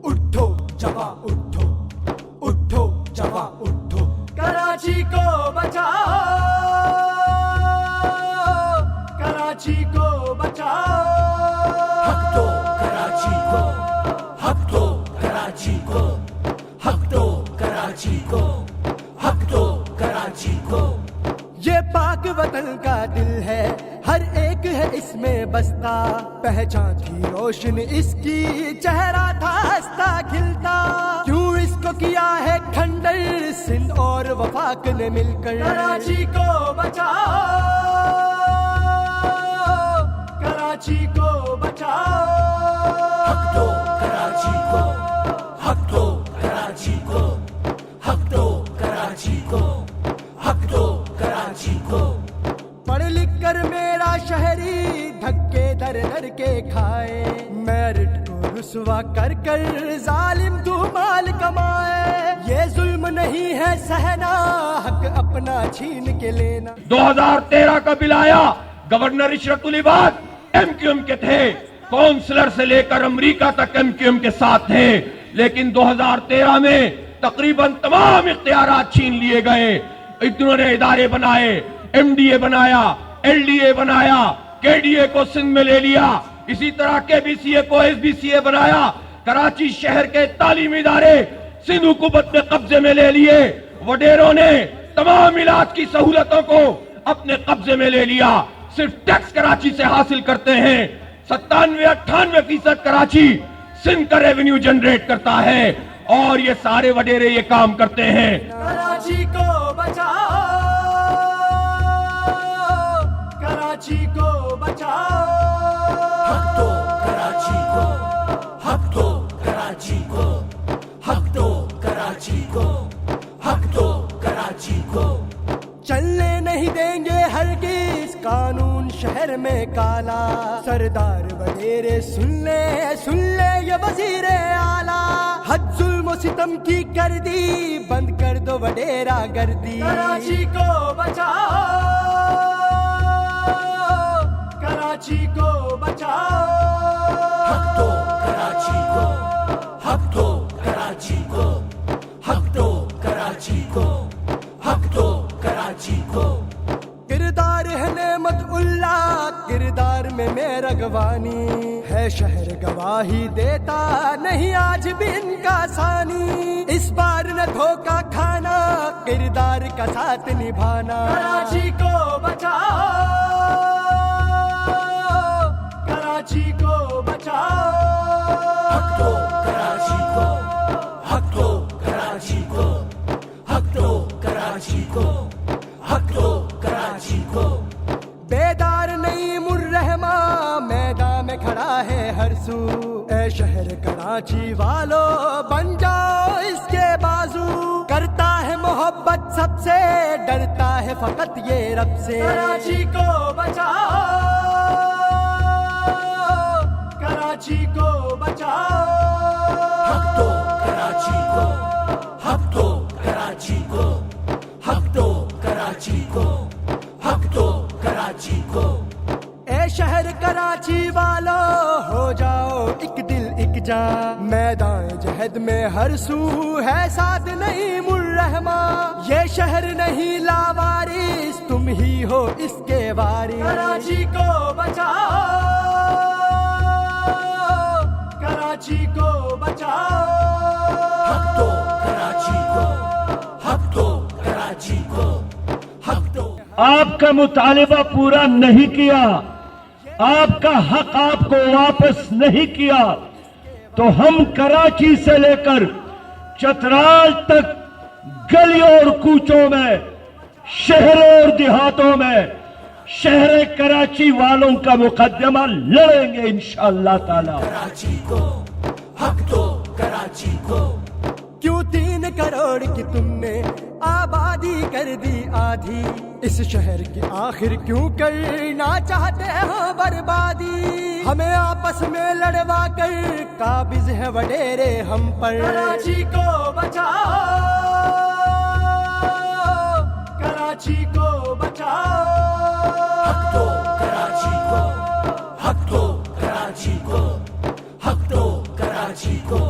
اٹھو جوان اٹھو، اٹھو جوان اٹھو، کراچی کو بچاؤ، کراچی کو بچاؤ، حق دو کراچی کو، حق دو کراچی کو، حق دو کراچی کو، حق دو کراچی کو۔ یہ پاک وطن کا دل ہے، ہر ایک ہے اس میں بستا، پہچان تھی روشن اس کی، چہرہ تھا ہنستا کھلتا، کیوں اس کو کیا ہے کھنڈر سندھ اور وفاق نے مل کر، کراچی کو بچاؤ، کراچی کو بچاؤ، حق دو کراچی کو، حق دو کراچی کو، حق دو کراچی کو، حق دو کراچی کو۔ پڑھ لکھ کر میرا شہری دھکے در در کے کھائے، میرٹ کو رسوا کر کر ظالم تو مال کمائے، یہ ظلم نہیں ہے سہنا، حق اپنا چھین کے لینا۔ 2013 کا بل آیا، گورنر عشرت العباد ایم کیو ایم کے تھے، کونسلر سے لے کر امریکہ تک ایم کیو ایم کے ساتھ تھے، لیکن 2013 میں تقریباً تمام اختیارات چھین لیے گئے۔ انہوں نے ادارے بنائے، ایم ڈی اے بنایا، ایل ڈی اے بنایا، کے ڈی اے کو سندھ میں لے لیا، اسی طرح کے بی سی اے کو ایس بی سی اے بنایا، کراچی شہر کے تعلیمی ادارے سندھ حکومت نے قبضے میں لے لیے، وڈیروں نے تمام علاج کی سہولتوں کو اپنے قبضے میں لے لیا، صرف ٹیکس کراچی سے حاصل کرتے ہیں، 97-98% کراچی سندھ کا ریونیو جنریٹ کرتا ہے، اور یہ سارے وڈیرے یہ کام کرتے ہیں۔ کراچی کو بچاؤ، کراچی کو بچاؤ، حق دو کراچی کو، حق دو کراچی کو، حق دو کراچی کو، حق دو کراچی کو۔ چلنے نہیں دیں گے ہرگز قانون شہر میں کالا، سردار وڈیرے سن لے یہ وزیر اعلیٰ، حد ظلم و ستم کی کر دی، بند کر دو وڈیرا گردی، کراچی کو بچاؤ، کراچی کو بچاؤ، حق دو کراچی کو، حق دو کراچی کو، حق دو کراچی کو، حق دو کراچی کو۔ کردار ہے نعمت اللہ، کردار میں میرا گوانی ہے، شہر گواہی دیتا نہیں آج بھی ان کا ثانی، اس بار نہ دھوکہ کھانا، کردار کا ساتھ نبھانا، کراچی کو بچاؤ، کراچی کو بچاؤ، حق دو کراچی کو، حق دو کراچی کو، حق دو کراچی کو، حق دو کراچی کو۔ بیدار نعیم الرحمن میدان میں کھڑا ہے ہر سو، اے شہر کراچی والو بن جاؤ اس کے بازو، کرتا ہے محبت سب سے، ڈرتا ہے فقط یہ رب سے، کراچی کو بچاؤ، کراچی کو بچاؤ، حق دو کراچی کو، حق دو کراچی کو، حق دو کراچی کو، حق دو کراچی کو۔ اے شہر کراچی والو ہو جاؤ ایک دل ایک جان، میدان جہد میں ہر سو ہے ساتھ نعیم الرحمن، یہ شہر نہیں لاوارث، تم ہی ہو اس کے وارث، کراچی کو بچاؤ، کراچی کو بچاؤ، حق دو کراچی کو، حق دو کراچی کو، حق دو۔ آپ کا مطالبہ پورا نہیں کیا، آپ کا حق آپ کو واپس نہیں کیا، تو ہم کراچی سے لے کر چترال تک گلیوں اور کوچوں میں، شہروں اور دیہاتوں میں شہر کراچی والوں کا مقدمہ لڑیں گے انشاءاللہ تعالی۔ کراچی کو حق دو، کراچی کو۔ کیوں 3 کروڑ کی تم نے آبادی کر دی آدھی، اس شہر کی آخر کیوں کرنا چاہتے ہو بربادی، ہمیں آپس میں لڑوا کر قابض ہے وڈیرے ہم پر، کراچی کو بچاؤ، کراچی کو بچاؤ، حق دو کراچی کو، حق دو کراچی کو، حق دو کراچی کو۔